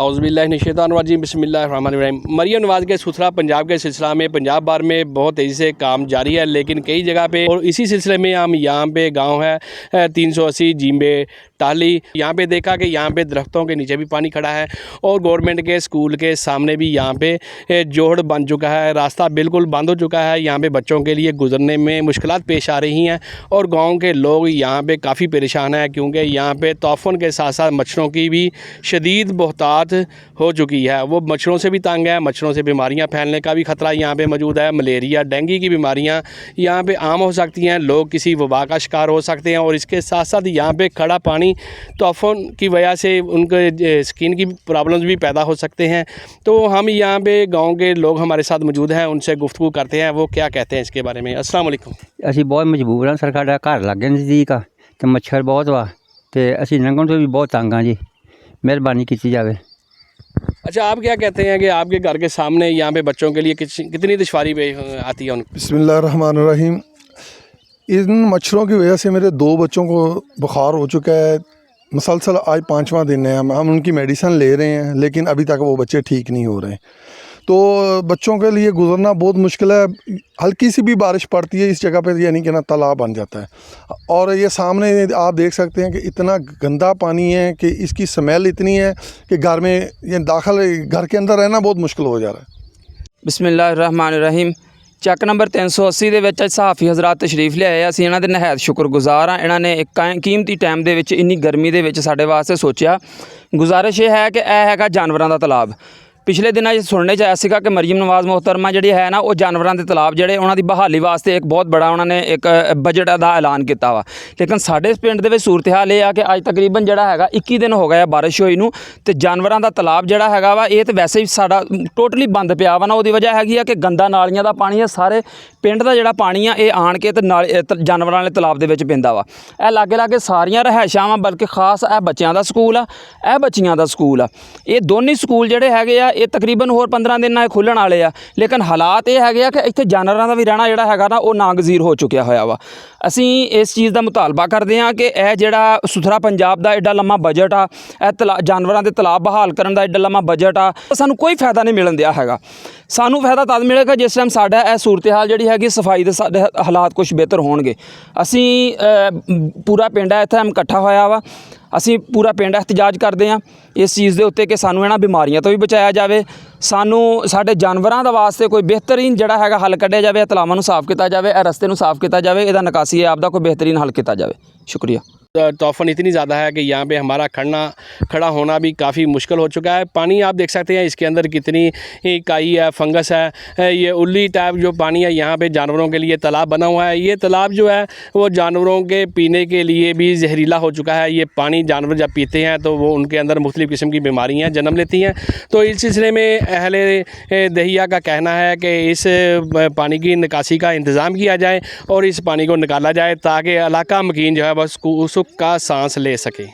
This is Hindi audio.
औज़ुबिल्लाहिमिनश्शैतानिर्रजीम बिस्मिल्लाहिर्रहमानिर्रहीम। मरियम नवाज़ के सुथरा पंजाब के सिलसिला में पंजाब भर में बहुत तेज़ी से काम जारी है, लेकिन कई जगह पे और इसी सिलसिले में हम यहाँ पे गांव है 380 जींबे टाली, यहाँ पे देखा कि यहाँ पे दरख्तों के नीचे भी पानी खड़ा है और गवर्नमेंट के स्कूल के सामने भी यहाँ पे जोड़ बन चुका है, रास्ता बिल्कुल बंद हो चुका है। यहाँ पे बच्चों के लिए गुजरने में मुश्किलात पेश आ रही हैं और गाँव के लोग यहाँ पे काफ़ी परेशान हैं, क्योंकि यहाँ पे तोफ़ान के साथ साथ मच्छरों की भी शदीद बहुतात हो चुकी है। वो मच्छरों से भी तंग है, मच्छरों से बीमारियां फैलने का भी ख़तरा यहाँ पे मौजूद है। मलेरिया, डेंगू की बीमारियां यहाँ पे आम हो सकती हैं, लोग किसी वबा का शिकार हो सकते हैं। और इसके साथ साथ यहाँ पे खड़ा पानी तूफ़ान की वजह से उनके स्किन की प्रॉब्लम्स भी पैदा हो सकते हैं। तो हम यहाँ पे गाँव के लोग हमारे साथ मौजूद हैं, उनसे गुफ्तगू करते हैं, वो क्या कहते हैं इसके बारे में। अस्सलाम वालेकुम। ਅਸੀਂ बहुत मजबूर हाँ, साਡਾ घर लागे नज़दीक आ तो मच्छर बहुत वा तो ਅਸੀਂ लंघण तो भी बहुत तंग हाँ जी, मेहरबानी की जाए। अच्छा, आप क्या कहते हैं कि आपके घर के सामने यहाँ पे बच्चों के लिए कितनी दुश्वारी आती है उनको? बिस्मिल्लाहिर्रहमानिर्रहीम। इन मच्छरों की वजह से मेरे 2 बच्चों को बुखार हो चुका है। मुसलसल आज 5वां दिन है, हम उनकी मेडिसन ले रहे हैं, लेकिन अभी तक वो बच्चे ठीक नहीं हो रहे। तो बच्चों के लिए गुज़रना बहुत मुश्किल है। हल्की सी भी बारिश पड़ती है इस जगह पे, यानी कि ना तालाब बन जाता है। और ये सामने आप देख सकते हैं कि इतना गंदा पानी है कि इसकी स्मेल इतनी है कि घर में ये घर के अंदर रहना बहुत मुश्किल हो जा रहा है। बिस्मिल्लाहिर्रहमानिर्रहीम। चैक नंबर 380 ਦੇ ਵਿੱਚ ਸਹਾਫੀ ਹਜ਼ਰਾਤ ਤਸ਼ਰੀਫ ਲਿਆਏ। ਅਸੀਂ ਇਹਨਾਂ ਦੇ ਨਹਾਇਤ ਸ਼ੁਕਰਗੁਜ਼ਾਰ ਹਾਂ। ਇਹਨਾਂ ਨੇ ਇੱਕ ਕੀਮਤੀ ਟਾਈਮ ਦੇ ਵਿੱਚ ਇੰਨੀ ਗਰਮੀ ਦੇ ਵਿੱਚ ਸਾਡੇ ਵਾਸਤੇ ਸੋਚਿਆ। ਗੁਜ਼ਾਰਿਸ਼ ਇਹ ਹੈ ਕਿ ਇਹ ਹੈਗਾ ਜਾਨਵਰਾਂ ਦਾ ਤਲਾਬ। पिछले दिनों सुनने च आया सीगा कि मरियम नवाज़ मोहतरमा जी है ना, वो जानवरों के तलाब जोड़े उन्होंने बहाली वास्ते एक बहुत बड़ा उन्होंने एक बजट का ऐलान किया वा। लेकिन साढ़े पिंड के सूरत हाल ये है कि अज तकरीबन जोड़ा है 21 दिन हो गए बारिश हुई नूं, ते जानवरों का तलाब जोड़ा है वा ये तो वैसे ही साड़ा टोटली बंद पिया वा ना। वो वजह हैगी है कि गंदा नालियां का पानी है, सारे पिंड का जोड़ा पानी है ये आन के जानवरों वाले तलाब के पैंदा वा। यह लागे लागे सारियां रहायशां वा, बल्कि खास यह बच्चों का स्कूल आ, यह बच्चियां का स्कूल आ। ये दोनों स्कूल जोड़े है ये तकरीबन होर 15 दिन खुलण वाले आ। लेकिन हालात ये है कि इत्थे जानवरों का भी रहना जोड़ा है ना वो नागज़ीर हो चुकिया होया वा। असी इस चीज़ का मुतालबा करते हैं कि यह जोड़ा सुथरा पंजाब का एडा लम्मा बजट आ, जानवरों के तलाब बहाल करने का एडा लम्मा बजट आ, सानू कोई फायदा नहीं मिलन दिया हैगा। सानू फायदा तद मिलेगा जिस टाइम साडा यह सूरत हाल जी हैगी सफाई के साडे हालात कुछ बेहतर होणगे। असी पूरा पिंड है इत्थे इकट्ठा होया वा। असी पूरा पिंड एहतजाज करते हैं इस चीज़ के उत्ते कि सानू इन्हां बीमारियों तो भी बचाया जाए, सानू साडे जानवरों का वास्ते कोई बेहतरीन जिहड़ा हैगा हल कढ़िया जाए, तलावां नूं साफ़ किया जाए, रस्ते नूं साफ़ किया जाए, इहदा निकासी ऐप दा कोई बेहतरीन हल किया जाए। शुक्रिया। तूफ़ान इतनी ज़्यादा है कि यहाँ पे हमारा खड़ा होना भी काफ़ी मुश्किल हो चुका है। पानी आप देख सकते हैं इसके अंदर कितनी काई है, फंगस है, ये उल्ली टाइप जो पानी है। यहाँ पे जानवरों के लिए तालाब बना हुआ है। ये तालाब जो है वो जानवरों के पीने के लिए भी जहरीला हो चुका है। ये पानी जानवर जब पीते हैं तो वो उनके अंदर मुख्तलिफ़ किस्म की बीमारियाँ जन्म लेती हैं। तो इस सिलसिले में अहले दहिया का कहना है कि इस पानी की निकासी का इंतज़ाम किया जाए और इस पानी को निकाला जाए ताकि इलाका मकीन जो है बस सुख का सांस ले सके।